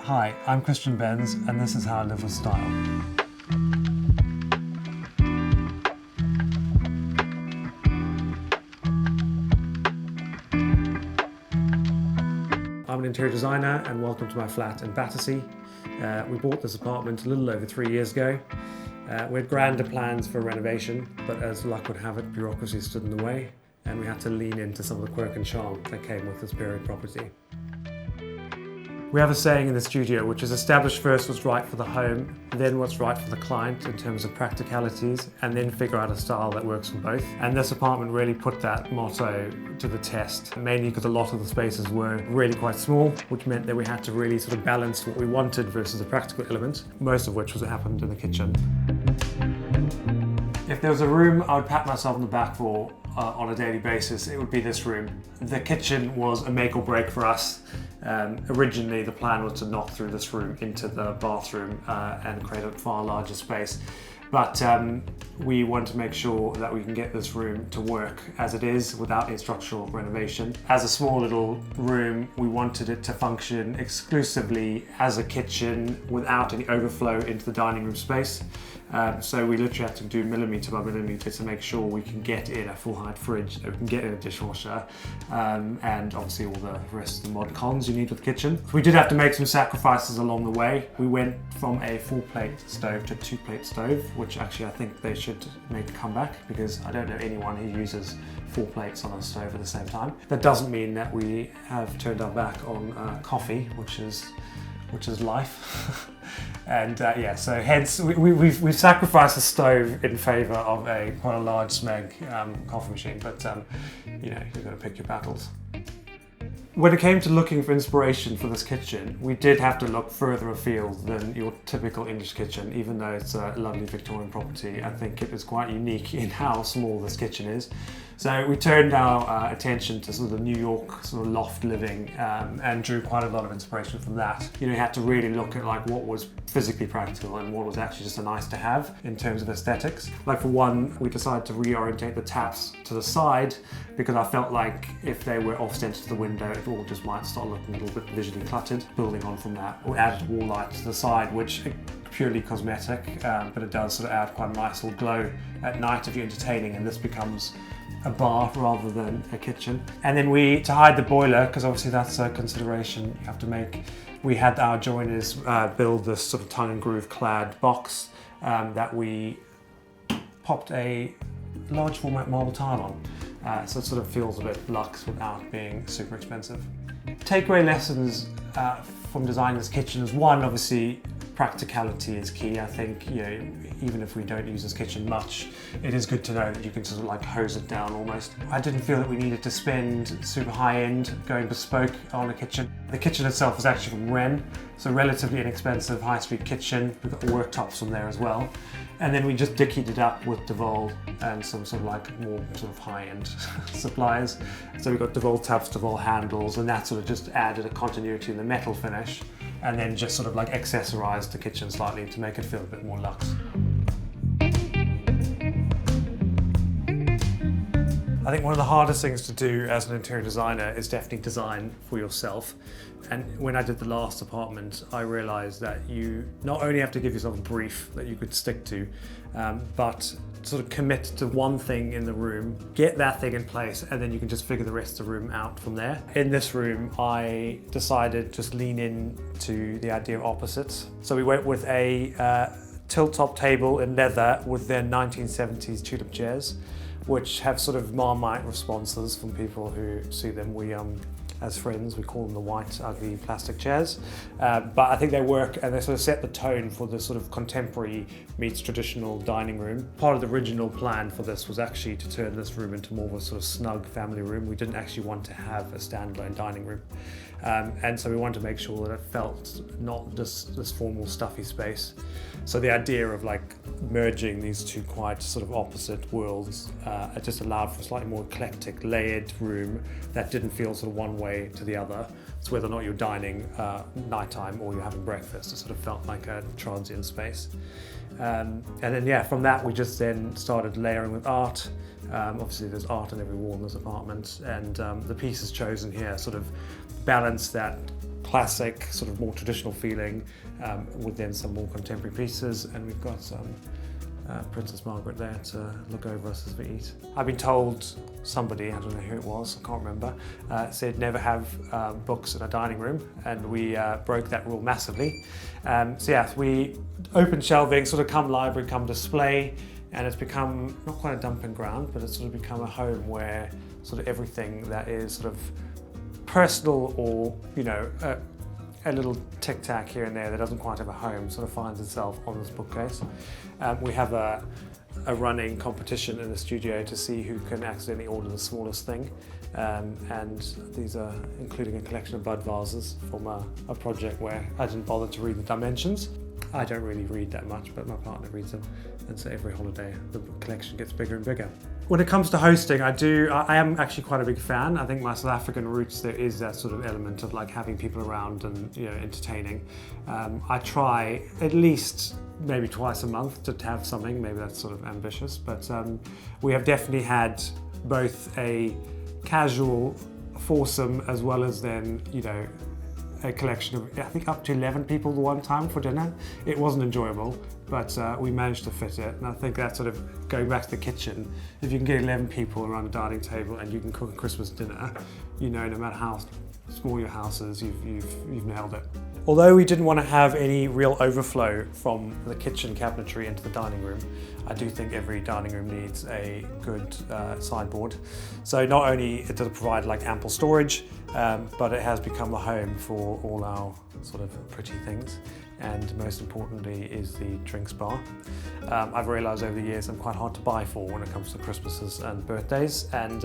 Hi, I'm Christian Bense, and this is how I live with style. I'm an interior designer, and welcome to my flat in Battersea. We bought this apartment a little over 3 years ago. We had grander plans for renovation, but as luck would have it, bureaucracy stood in the way, and we had to lean into some of the quirk and charm that came with this period property. We have a saying in the studio, which is establish first what's right for the home, then what's right for the client in terms of practicalities, and then figure out a style that works for both. And this apartment really put that motto to the test, mainly because a lot of the spaces were really quite small, which meant that we had to really sort of balance what we wanted versus the practical element, most of which was what happened in the kitchen. If there was a room I would pat myself on the back for on a daily basis, it would be this room. The kitchen was a make or break for us. Originally the plan was to knock through this room into the bathroom and create a far larger space. But we want to make sure that we can get this room to work as it is without any structural renovation. As a small little room, we wanted it to function exclusively as a kitchen without any overflow into the dining room space. So we literally had to do millimetre by millimetre to make sure we can get in a full height fridge, that we can get in a dishwasher, and obviously all the rest of the mod cons you need with the kitchen. We did have to make some sacrifices along the way. We went from a 4-plate stove to a 2-plate stove, which actually I think they should make a comeback, because I don't know anyone who uses 4 plates on a stove at the same time. That doesn't mean that we have turned our back on coffee, which is life. And yeah, so hence we've sacrificed the stove in favour of quite a large Smeg coffee machine, but you know, you've got to pick your battles. When it came to looking for inspiration for this kitchen, we did have to look further afield than your typical English kitchen. Even though it's a lovely Victorian property, I think it is quite unique in how small this kitchen is. So we turned our attention to sort of the New York sort of loft living and drew quite a lot of inspiration from that. You know, you had to really look at like what was physically practical and what was actually just a nice to have in terms of aesthetics. Like for one, we decided to reorientate the taps to the side because I felt like if they were off-centered to the window, it all just might start looking a little bit visually cluttered. Building on from that, we added wall light to the side, which purely cosmetic, but it does sort of add quite a nice little glow at night if you're entertaining, and this becomes a bar rather than a kitchen. And then to hide the boiler, because obviously that's a consideration you have to make, we had our joiners build this sort of tongue and groove clad box that we popped a large format marble tile on. So it sort of feels a bit luxe without being super expensive. Takeaway lessons from designing this kitchen is one, obviously, practicality is key. I think, you know, even if we don't use this kitchen much, it is good to know that you can sort of like hose it down almost. I didn't feel that we needed to spend super high end going bespoke on a kitchen. The kitchen itself was actually from Wren, so relatively inexpensive high street kitchen. We've got the worktops from there as well. And then we just dickied it up with Devol and some sort of like more sort of high-end suppliers. So we got Devol taps, Devol handles, and that sort of just added a continuity in the metal finish, and then just sort of like accessorized the kitchen slightly to make it feel a bit more luxe. I think one of the hardest things to do as an interior designer is definitely design for yourself. And when I did the last apartment, I realized that you not only have to give yourself a brief that you could stick to, but sort of commit to one thing in the room, get that thing in place, and then you can just figure the rest of the room out from there. In this room, I decided to just lean in to the idea of opposites. So we went with a tilt-top table in leather with their 1970s tulip chairs, which have sort of Marmite responses from people who see them. As friends, we call them the white, ugly plastic chairs. But I think they work and they sort of set the tone for the sort of contemporary meets traditional dining room. Part of the original plan for this was actually to turn this room into more of a sort of snug family room. We didn't actually want to have a standalone dining room. And so we wanted to make sure that it felt not just this formal stuffy space. So the idea of like merging these two quite sort of opposite worlds, it just allowed for a slightly more eclectic, layered room that didn't feel sort of one way to the other. So whether or not you're dining nighttime or you're having breakfast, it sort of felt like a transient space. And then yeah, from that we just then started layering with art. Obviously there's art on every wall in this apartment, and the pieces chosen here sort of balance that classic, sort of more traditional feeling, with then some more contemporary pieces, and we've got Princess Margaret there to look over us as we eat. I've been told somebody, I don't know who it was, I can't remember, said never have books in a dining room, and we broke that rule massively. So yeah, we open shelving, sort of come library, come display, and it's become not quite a dumping ground, but it's sort of become a home where sort of everything that is sort of personal or, you know, a little tic-tac here and there that doesn't quite have a home sort of finds itself on this bookcase. We have a running competition in the studio to see who can accidentally order the smallest thing, and these are including a collection of bud vases from a project where I didn't bother to read the dimensions. I don't really read that much, but my partner reads them, and so every holiday the collection gets bigger and bigger. When it comes to hosting, I am actually quite a big fan. I think my South African roots, there is that sort of element of like having people around and, you know, entertaining. I try at least maybe twice a month to have something. Maybe that's sort of ambitious, but we have definitely had both a casual foursome as well as then, you know, a collection of, I think, up to 11 people the one time for dinner. It wasn't enjoyable, but we managed to fit it. And I think that's sort of going back to the kitchen. If you can get 11 people around a dining table and you can cook a Christmas dinner, you know, no matter how small your house is, you've nailed it. Although we didn't want to have any real overflow from the kitchen cabinetry into the dining room, I do think every dining room needs a good sideboard. So not only does it provide like ample storage, but it has become a home for all our sort of pretty things. And most importantly is the drinks bar. I've realised over the years I'm quite hard to buy for when it comes to Christmases and birthdays, and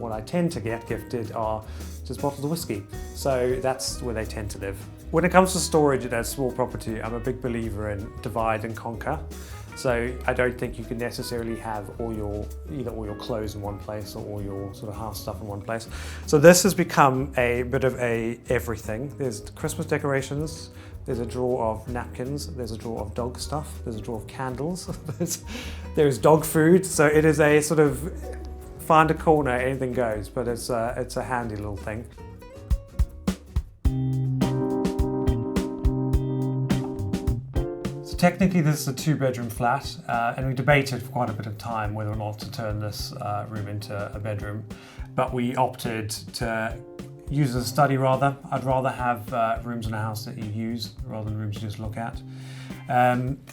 what I tend to get gifted are just bottles of whiskey. So that's where they tend to live. When it comes to storage in a small property, I'm a big believer in divide and conquer. So I don't think you can necessarily have either all your clothes in one place or all your sort of house stuff in one place. So this has become a bit of a everything. There's Christmas decorations, there's a drawer of napkins, there's a drawer of dog stuff, there's a drawer of candles, there's dog food. So it is a sort of find a corner, anything goes, but it's a handy little thing. Technically this is a 2-bedroom flat, and we debated for quite a bit of time whether or not to turn this room into a bedroom, but we opted to use it as a study rather. I'd rather have rooms in a house that you use rather than rooms you just look at.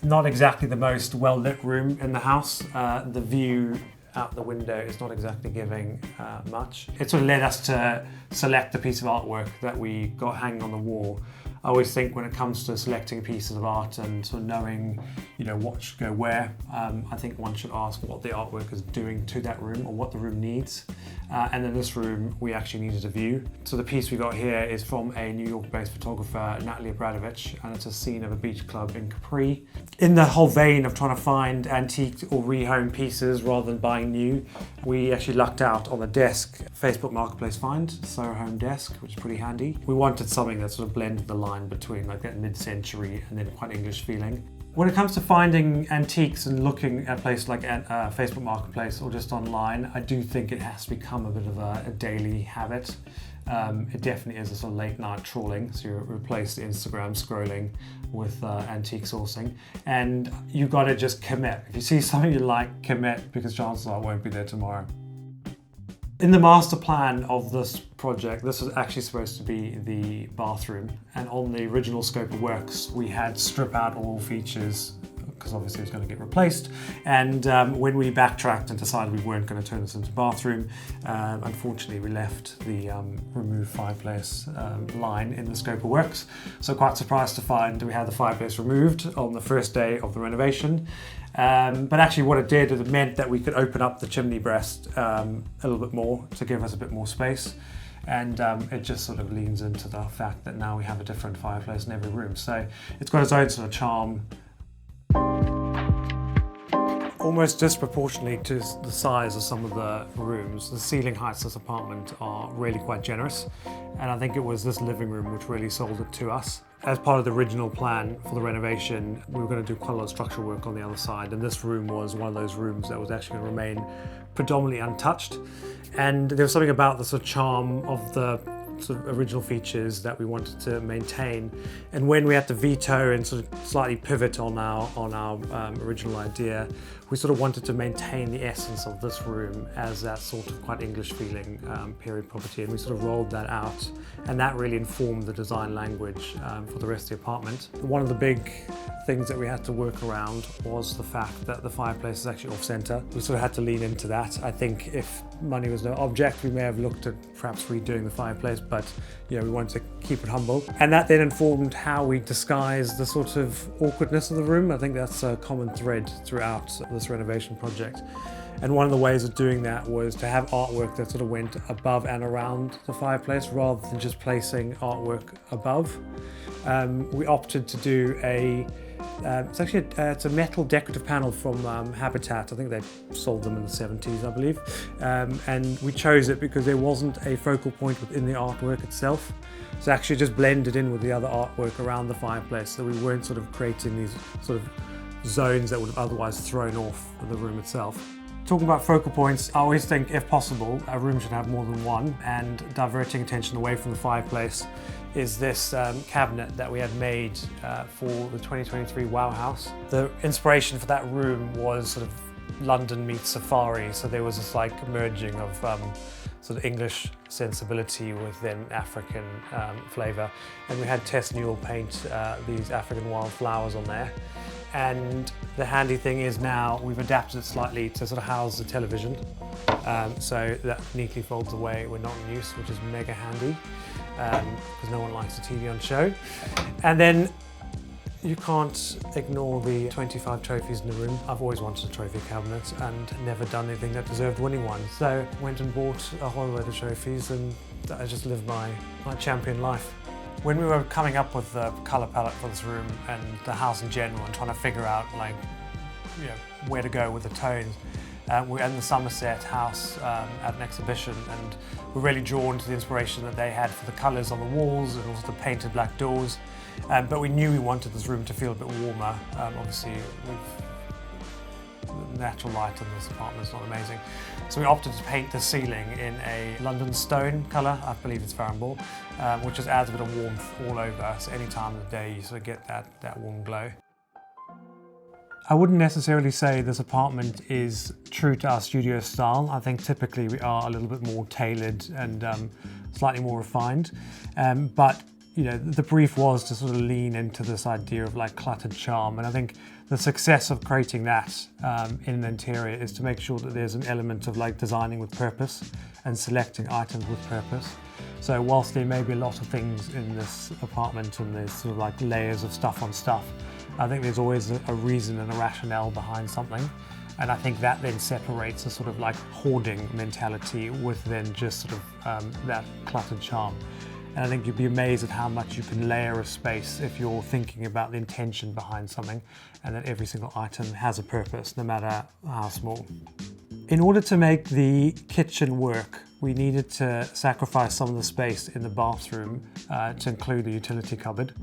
Not exactly the most well-lit room in the house. The view out the window is not exactly giving much. It sort of led us to select the piece of artwork that we got hanging on the wall. I always think when it comes to selecting pieces of art and sort of knowing, you know, what should go where, I think one should ask what the artwork is doing to that room or what the room needs. And in this room, we actually needed a view. So the piece we got here is from a New York-based photographer, Natalie Abradovich, and it's a scene of a beach club in Capri. In the whole vein of trying to find antique or rehome pieces rather than buying new, we actually lucked out on the desk, Facebook Marketplace find, Soho Home Desk, which is pretty handy. We wanted something that sort of blended the line between like that mid-century and then quite English feeling. When it comes to finding antiques and looking at places like Facebook Marketplace or just online, I do think it has to become a bit of a daily habit. It definitely is a sort of late night trawling, so you replace the Instagram scrolling with antique sourcing, and you've got to just commit. If you see something you like, commit, because chances are it won't be there tomorrow. In the master plan of this project, this was actually supposed to be the bathroom, and on the original scope of works, we had strip out all features because obviously it was going to get replaced. And when we backtracked and decided we weren't going to turn this into a bathroom, unfortunately we left the remove fireplace line in the scope of works. So quite surprised to find we had the fireplace removed on the first day of the renovation. But actually what it did is it meant that we could open up the chimney breast a little bit more to give us a bit more space. And it just sort of leans into the fact that now we have a different fireplace in every room. So it's got its own sort of charm. Almost disproportionately to the size of some of the rooms, the ceiling heights of this apartment are really quite generous. And I think it was this living room which really sold it to us. As part of the original plan for the renovation, we were going to do quite a lot of structural work on the other side, and this room was one of those rooms that was actually going to remain predominantly untouched. And there was something about the sort of charm of the sort of original features that we wanted to maintain. And when we had to veto and sort of slightly pivot on our original idea, we sort of wanted to maintain the essence of this room as that sort of quite English feeling period property, and we sort of rolled that out, and that really informed the design language for the rest of the apartment. One of the big things that we had to work around was the fact that the fireplace is actually off-centre. We sort of had to lean into that. I think if money was no object, we may have looked at perhaps redoing the fireplace, but we wanted to keep it humble. And that then informed how we disguise the sort of awkwardness of the room. I think that's a common thread throughout this renovation project. And one of the ways of doing that was to have artwork that sort of went above and around the fireplace rather than just placing artwork above. We opted to do it's a metal decorative panel from Habitat. I think they sold them in the 70s, I believe. And we chose it because there wasn't a focal point within the artwork itself. So actually just blended in with the other artwork around the fireplace, so we weren't sort of creating these sort of zones that would have otherwise thrown off the room itself. Talking about focal points, I always think, if possible, a room should have more than one, and diverting attention away from the fireplace is this cabinet that we had made for the 2023 Wow House. The inspiration for that room was sort of London meets safari, so there was this like merging of sort of English sensibility with then African flavour, and we had Tess Newell paint these African wildflowers on there. And the handy thing is now we've adapted it slightly to sort of house the television, so that neatly folds away when not in use, which is mega handy because no one likes the TV on show. And then you can't ignore the 25 trophies in the room. I've always wanted a trophy cabinet and never done anything that deserved winning one. So went and bought a whole load of trophies, and I just lived my champion life. When we were coming up with the colour palette for this room and the house in general and trying to figure out where to go with the tones, we're in the Somerset house at an exhibition, and we're really drawn to the inspiration that they had for the colours on the walls and also the painted black doors. But we knew we wanted this room to feel a bit warmer. Obviously, the natural light in this apartment is not amazing. So we opted to paint the ceiling in a London stone colour, I believe it's Farnball, which just adds a bit of warmth all over. So any time of the day you sort of get that warm glow. I wouldn't necessarily say this apartment is true to our studio style. I think typically we are a little bit more tailored and slightly more refined. But the brief was to sort of lean into this idea of like cluttered charm, and I think the success of creating that in an interior is to make sure that there's an element of like designing with purpose and selecting items with purpose. So whilst there may be a lot of things in this apartment and there's sort of like layers of stuff on stuff, I think there's always a reason and a rationale behind something. And I think that then separates a sort of like hoarding mentality with then just sort of that cluttered charm. And I think you'd be amazed at how much you can layer a space if you're thinking about the intention behind something, and that every single item has a purpose, no matter how small. In order to make the kitchen work, we needed to sacrifice some of the space in the bathroom to include the utility cupboard.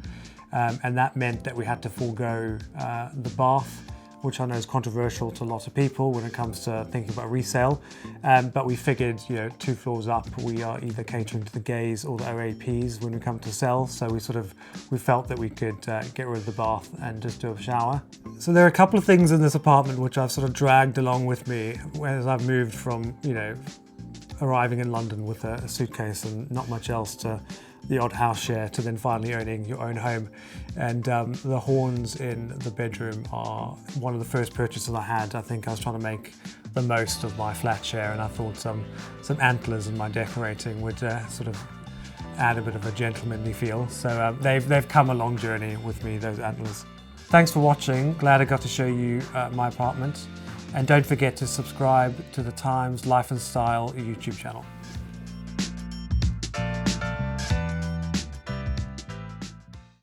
And that meant that we had to forego the bath, which I know is controversial to a lot of people when it comes to thinking about resale. But we figured, 2 floors up, we are either catering to the gays or the OAPs when we come to sell. So we felt that we could get rid of the bath and just do a shower. So there are a couple of things in this apartment which I've sort of dragged along with me as I've moved from, arriving in London with a suitcase and not much else to the odd house share to then finally owning your own home. And the horns in the bedroom are one of the first purchases I had. I think I was trying to make the most of my flat share, and I thought some antlers in my decorating would sort of add a bit of a gentlemanly feel. So they've come a long journey with me, those antlers. Thanks for watching. Glad I got to show you my apartment. And don't forget to subscribe to the Times Life and Style YouTube channel.